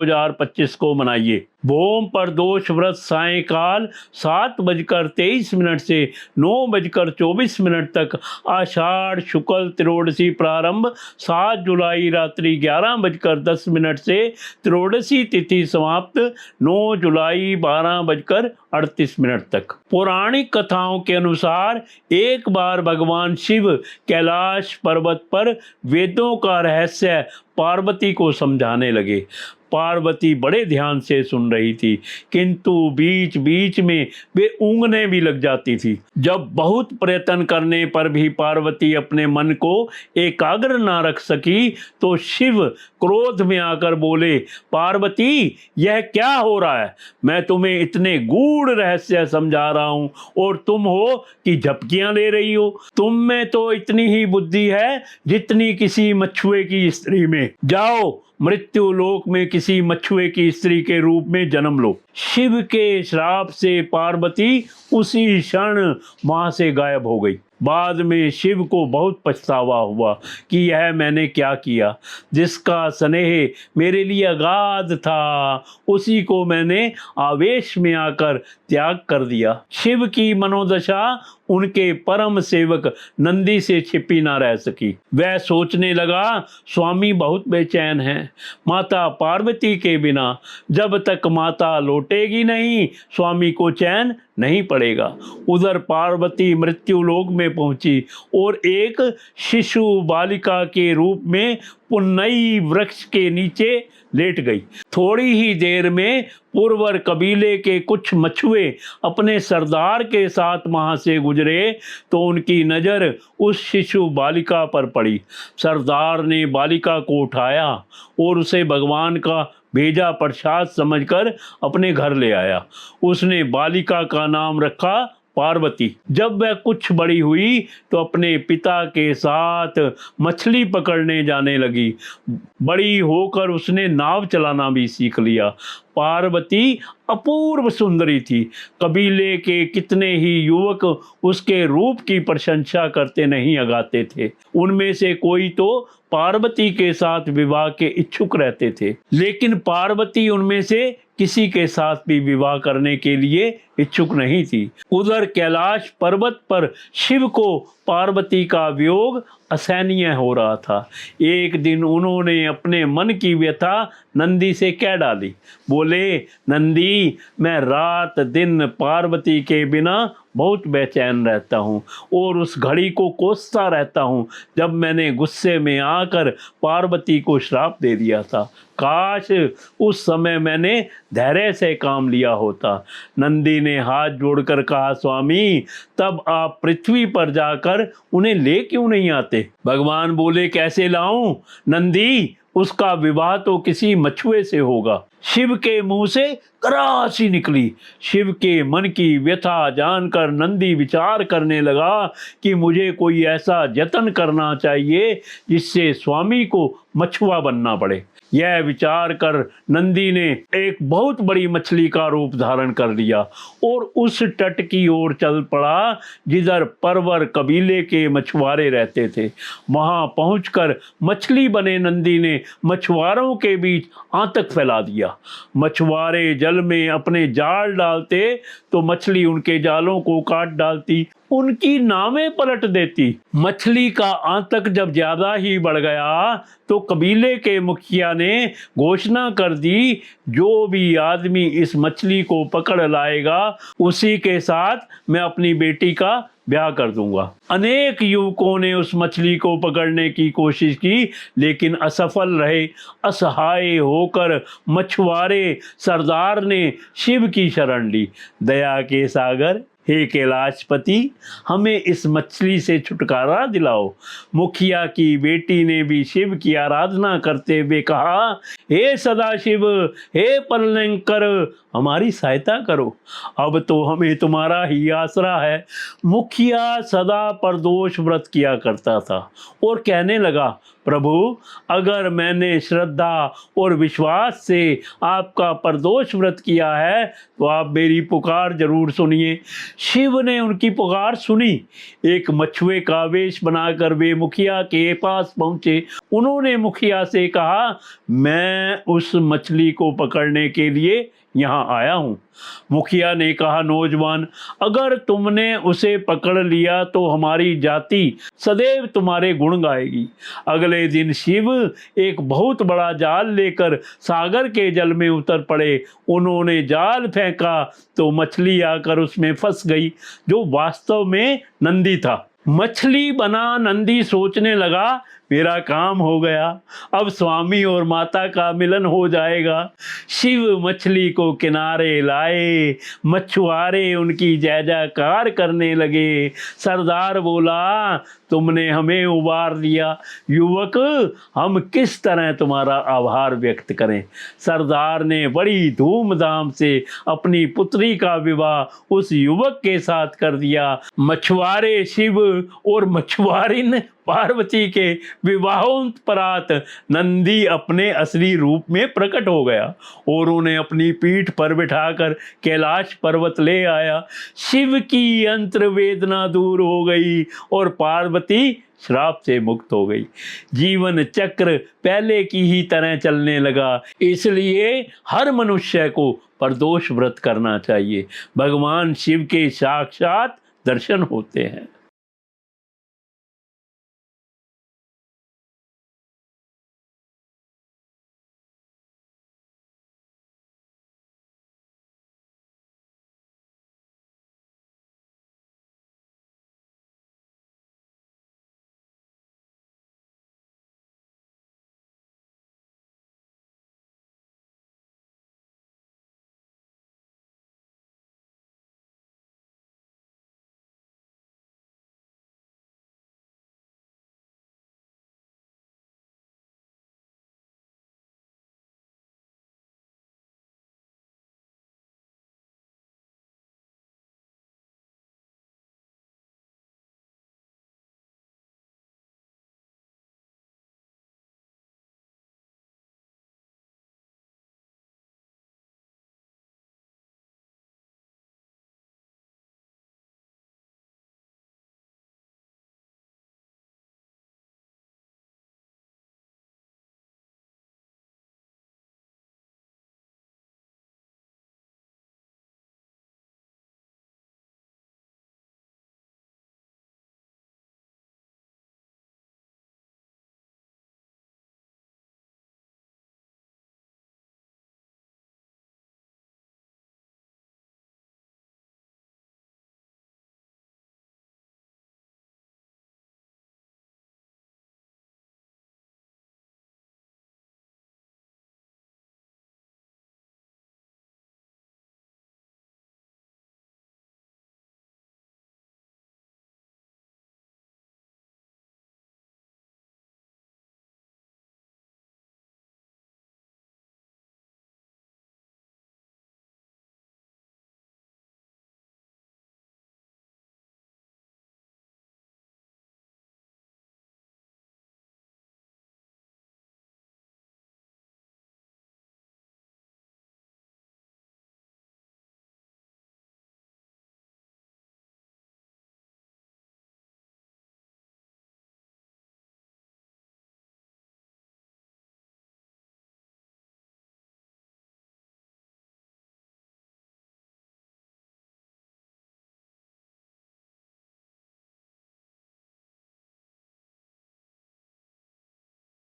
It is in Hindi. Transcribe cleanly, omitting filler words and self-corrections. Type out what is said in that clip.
2025 को मनाइए। भोम प्रदोष व्रत सायंकाल 7:23 से 9:24 तक, आषाढ़ शुक्ल त्रयोदशी प्रारंभ 7 जुलाई रात्रि 11:10 से त्रयोदशी तिथि समाप्त 9 जुलाई 12:38 तक। पौराणिक कथाओं के अनुसार एक बार भगवान शिव कैलाश पर्वत पर वेदों का रहस्य पार्वती को समझाने लगे। पार्वती बड़े ध्यान से सुन रही थी, किंतु बीच बीच में वे ऊँघने भी लग जाती थी। जब बहुत प्रयत्न करने पर भी पार्वती अपने मन को एकाग्र न रख सकी तो शिव क्रोध में आकर बोले, पार्वती यह क्या हो रहा है? मैं तुम्हें इतने गूढ़ रहस्य समझा रहा हूँ और तुम हो कि झपकियां ले रही हो। तुम में तो इतनी ही बुद्धि है जितनी किसी मछुए की स्त्री में। जाओ मृत्यु लोक में किसी मछुए की स्त्री के रूप में जन्म लो। शिव के श्राप से पार्वती उसी क्षण वहां से गायब हो गई। बाद में शिव को बहुत पछतावा हुआ कि यह मैंने क्या किया। जिसका स्नेह मेरे लिए अगाध था उसी को मैंने आवेश में आकर त्याग कर दिया। शिव की मनोदशा उनके परम सेवक नंदी से छिपी ना रह सकी। वह सोचने लगा, स्वामी बहुत बेचैन हैं। माता पार्वती के बिना जब तक माता लौटेगी नहीं, स्वामी को चैन नहीं पड़ेगा। उधर पार्वती मृत्युलोक में पहुंची और एक शिशु बालिका के रूप में पुन्नई वृक्ष के नीचे लेट गई। थोड़ी ही देर में पुरवर कबीले के कुछ मछुए अपने सरदार के साथ वहां से गुजरे तो उनकी नज़र उस शिशु बालिका पर पड़ी। सरदार ने बालिका को उठाया और उसे भगवान का भेजा प्रसाद समझकर अपने घर ले आया। उसने बालिका का नाम रखा पार्वती। जब वह कुछ बड़ी हुई तो अपने पिता के साथ मछली पकड़ने जाने लगी। बड़ी होकर उसने नाव चलाना भी सीख लिया। पार्वती अपूर्व सुंदरी थी। कबीले के कितने ही युवक उसके रूप की प्रशंसा करते नहीं अगाते थे। उनमें से कोई तो पार्वती के साथ विवाह के इच्छुक रहते थे, लेकिन पार्वती उनमें से किसी के साथ भी विवाह करने के लिए इच्छुक नहीं थी। उधर कैलाश पर्वत पर शिव को पार्वती का वियोग असहनीय हो रहा था। एक दिन उन्होंने अपने मन की व्यथा नंदी से कह डाली। बोले, नंदी, मैं रात दिन पार्वती के बिना बहुत बेचैन रहता हूँ और उस घड़ी को कोसता रहता हूँ जब मैंने गुस्से में आकर पार्वती को श्राप दे दिया था। काश उस समय मैंने धैर्य से काम लिया होता। नंदी ने हाथ जोड़कर कहा, स्वामी, तब आप पृथ्वी पर जाकर उन्हें ले क्यों नहीं आते? भगवान बोले, कैसे लाऊं? नंदी, उसका विवाह तो किसी मछुए से होगा। शिव के मुंह से करासी निकली। शिव के मन की व्यथा जानकर नंदी विचार करने लगा कि मुझे कोई ऐसा जतन करना चाहिए जिससे स्वामी को मछुआ बनना पड़े। यह विचार कर नंदी ने एक बहुत बड़ी मछली का रूप धारण कर लिया और उस तट की ओर चल पड़ा जिधर परवर कबीले के मछुआरे रहते थे। वहां पहुंचकर मछली बने नंदी ने मछुआरों के बीच आतंक फैला दिया। मछुआरे जल में अपने जाल डालते तो मछली उनके जालों को काट डालती, उनकी नावें पलट देती। मछली का आतंक जब ज्यादा ही बढ़ गया तो कबीले के मुखिया ने घोषणा कर दी, जो भी आदमी इस मछली को पकड़ लाएगा उसी के साथ मैं अपनी बेटी का ब्याह कर दूंगा। अनेक युवकों ने उस मछली को पकड़ने की कोशिश की लेकिन असफल रहे। असहाय होकर मछुआरे सरदार ने शिव की शरण ली। दया के सागर, हे कैलाशपति, हमें इस मछली से छुटकारा दिलाओ। मुखिया की बेटी ने भी शिव की आराधना करते हुए कहा, हे सदाशिव, हे परलंकर, हमारी सहायता करो। अब तो हमें तुम्हारा ही आसरा है। मुखिया सदा प्रदोष व्रत किया करता था और कहने लगा, प्रभु, अगर मैंने श्रद्धा और विश्वास से आपका प्रदोष व्रत किया है तो आप मेरी पुकार जरूर सुनिए। शिव ने उनकी पुकार सुनी। एक मछुए का वेश बनाकर वे मुखिया के पास पहुंचे। उन्होंने मुखिया से कहा, मैं उस मछली को पकड़ने के लिए यहाँ आया हूँ। मुखिया ने कहा, नौजवान, अगर तुमने उसे पकड़ लिया तो हमारी जाति सदैव तुम्हारे गुण गाएगी। अगले दिन शिव एक बहुत बड़ा जाल लेकर सागर के जल में उतर पड़े। उन्होंने जाल फेंका तो मछली आकर उसमें फंस गई, जो वास्तव में नंदी था। मछली बना नंदी सोचने लगा, मेरा काम हो गया, अब स्वामी और माता का मिलन हो जाएगा। शिव मछली को किनारे लाए। मछुआरे उनकी जय जयकार करने लगे। सरदार बोला, तुमने हमें उबार दिया। युवक, हम किस तरह तुम्हारा आभार व्यक्त करें। सरदार ने बड़ी धूमधाम से अपनी पुत्री का विवाह उस युवक के साथ कर दिया। मछुआरे शिव और मछुआरिन पार्वती के विवाहोत्परात नंदी अपने असली रूप में प्रकट हो गया और उन्हें अपनी पीठ पर बिठाकर कैलाश पर्वत ले आया। शिव की यंत्र वेदना दूर हो गई और पार्वती श्राप से मुक्त हो गई। जीवन चक्र पहले की ही तरह चलने लगा। इसलिए हर मनुष्य को प्रदोष व्रत करना चाहिए। भगवान शिव के साक्षात दर्शन होते हैं।